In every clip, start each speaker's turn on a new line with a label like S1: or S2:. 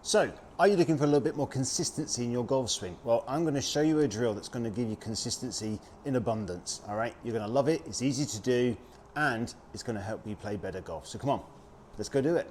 S1: So, are you looking for a little bit more consistency in your golf swing? Well, I'm going to show you a drill that's going to give you consistency in abundance, all right? You're going to love it, it's easy to do, and it's going to help you play better golf. So come on, let's go do it.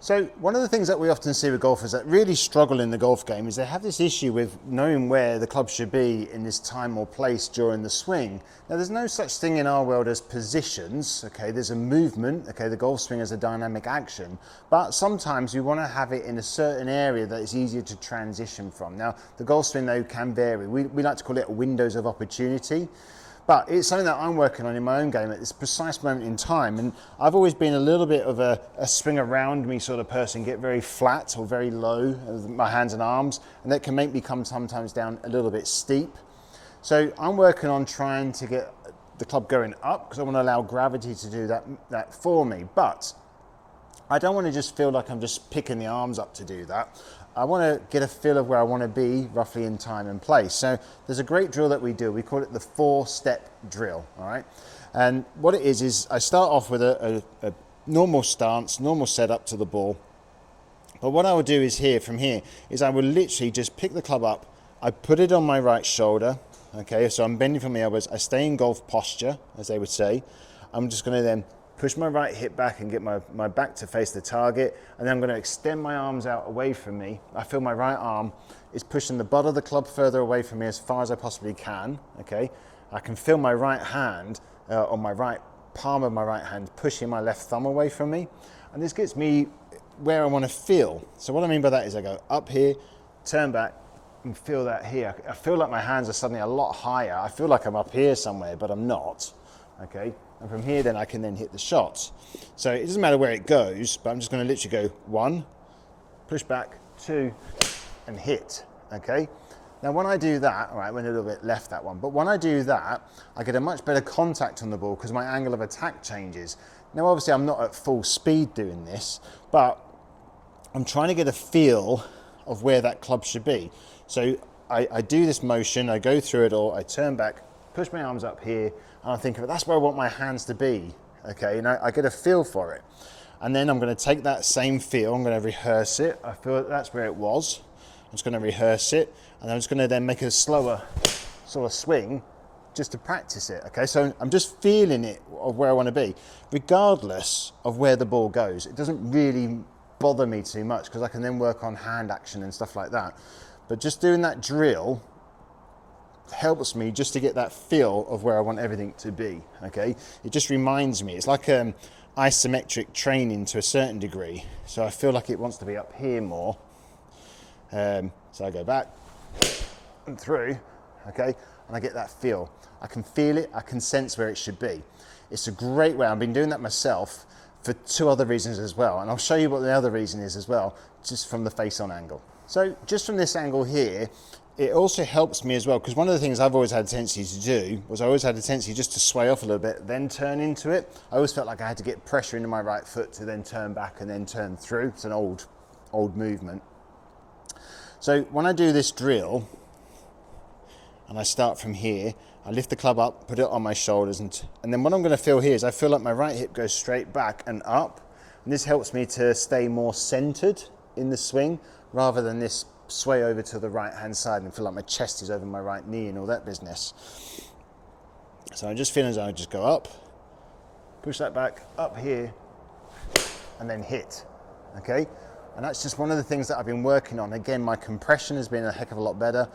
S1: So one of the things that we often see with golfers that really struggle in the golf game is they have this issue with knowing where the club should be in this time or place during the swing. Now there's no such thing in our world as positions, okay? There's a movement, okay? The golf swing is a dynamic action, but sometimes we want to have it in a certain area that is easier to transition from. Now the golf swing though can vary. We like to call it windows of opportunity. But it's something that I'm working on in my own game at this precise moment in time. And I've always been a little bit of a swing around me sort of person, get very flat or very low with my hands and arms. And that can make me come sometimes down a little bit steep. So I'm working on trying to get the club going up because I want to allow gravity to do that for me. But I don't want to just feel like I'm just picking the arms up to do that. I want to get a feel of where I want to be roughly in time and place. So there's a great drill that we do. We call it the 4-step drill, all right? And what it is I start off with a normal stance, normal setup to the ball. But what I will do is from here, I will literally just pick the club up. I put it on my right shoulder, okay? So I'm bending from the elbows. I stay in golf posture, as they would say. I'm just going to then push my right hip back and get my back to face the target, and then I'm going to extend my arms out away from me. I feel my right arm is pushing the butt of the club further away from me as far as I possibly can, okay? I can feel my right hand, on my right palm of my right hand, pushing my left thumb away from me, and this gets me where I want to feel. So what I mean by that is I go up here, turn back, and feel that here. I feel like my hands are suddenly a lot higher. I feel like I'm up here somewhere, but I'm not, okay? And from here, then I can then hit the shots. So it doesn't matter where it goes, but I'm just going to literally go 1, push back, 2, and hit, okay? Now when I do that, all right, I went a little bit left that one, but when I do that, I get a much better contact on the ball because my angle of attack changes. Now obviously I'm not at full speed doing this, but I'm trying to get a feel of where that club should be. So I do this motion, I go through it all, I turn back, push my arms up here, and I think that's where I want my hands to be, okay? And I get a feel for it. And then I'm going to take that same feel, I'm going to rehearse it. I feel that's where it was. I'm just going to rehearse it, and I'm just going to then make a slower sort of swing just to practice it, okay? So I'm just feeling it of where I want to be, regardless of where the ball goes. It doesn't really bother me too much because I can then work on hand action and stuff like that. But just doing that drill helps me just to get that feel of where I want everything to be, okay? It just reminds me, it's like isometric training to a certain degree. So I feel like it wants to be up here more. So I go back and through, okay? And I get that feel. I can feel it, I can sense where it should be. It's a great way, I've been doing that myself for 2 other reasons as well. And I'll show you what the other reason is as well, just from the face-on angle. So just from this angle here, it also helps me as well, because one of the things I've always had a tendency to do was I always had a tendency just to sway off a little bit, then turn into it. I always felt like I had to get pressure into my right foot to then turn back and then turn through. It's an old movement. So when I do this drill, and I start from here, I lift the club up, put it on my shoulders, and then what I'm going to feel here is I feel like my right hip goes straight back and up, and this helps me to stay more centered in the swing, rather than this sway over to the right hand side and feel like my chest is over my right knee and all that business. So I'm just feeling as I just go up, push that back, up here, and then hit, okay? And that's just one of the things that I've been working on. Again, my compression has been a heck of a lot better.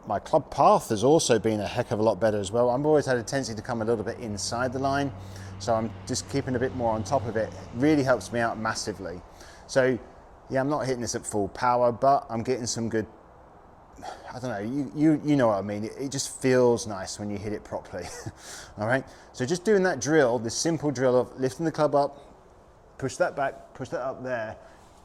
S1: My club path has also been a heck of a lot better as well. I've always had a tendency to come a little bit inside the line, so I'm just keeping a bit more on top of it. It really helps me out massively. So yeah, I'm not hitting this at full power, but I'm getting some good, I don't know, you know what I mean. It just feels nice when you hit it properly. All right, so just doing that drill, this simple drill of lifting the club up, push that back, push that up there,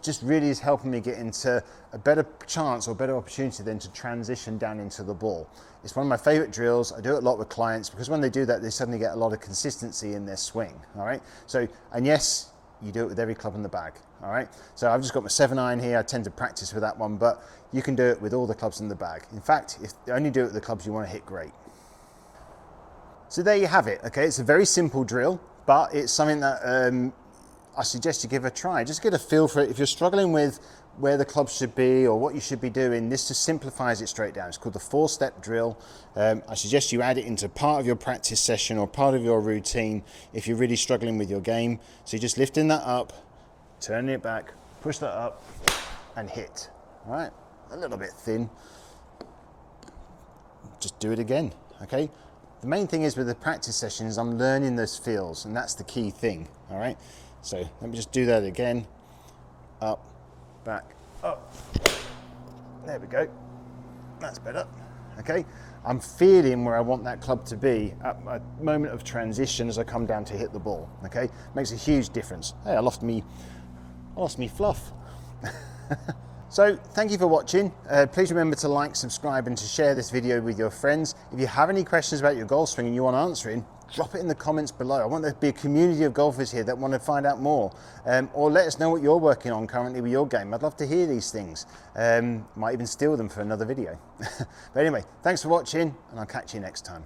S1: just really is helping me get into a better chance or better opportunity then to transition down into the ball. It's one of my favorite drills. I do it a lot with clients because when they do that, they suddenly get a lot of consistency in their swing, all right? So, and yes, you do it with every club in the bag, all right? So I've just got my 7-iron here. I tend to practice with that one, but you can do it with all the clubs in the bag. In fact, if you only do it with the clubs you want to hit great. So there you have it, okay? It's a very simple drill, but it's something that I suggest you give a try. Just get a feel for it. If you're struggling with where the club should be or what you should be doing, this just simplifies it straight down. It's called the 4-step drill. I suggest you add it into part of your practice session or part of your routine if you're really struggling with your game. So you're just lifting that up, turning it back, push that up and hit. All right, a little bit thin. Just do it again, okay? The main thing is with the practice sessions, I'm learning those feels, and that's the key thing, all right? So let me just do that again. Up, back, up. There we go. That's better, okay? I'm feeling where I want that club to be at a moment of transition as I come down to hit the ball, okay? Makes a huge difference. Hey, I lost me fluff. So thank you for watching. Please remember to like, subscribe and to share this video with your friends. If you have any questions about your golf swing and you want answering, drop it in the comments below. I want there to be a community of golfers here that want to find out more. Or let us know what you're working on currently with your game. I'd love to hear these things. Might even steal them for another video. But anyway, thanks for watching and I'll catch you next time.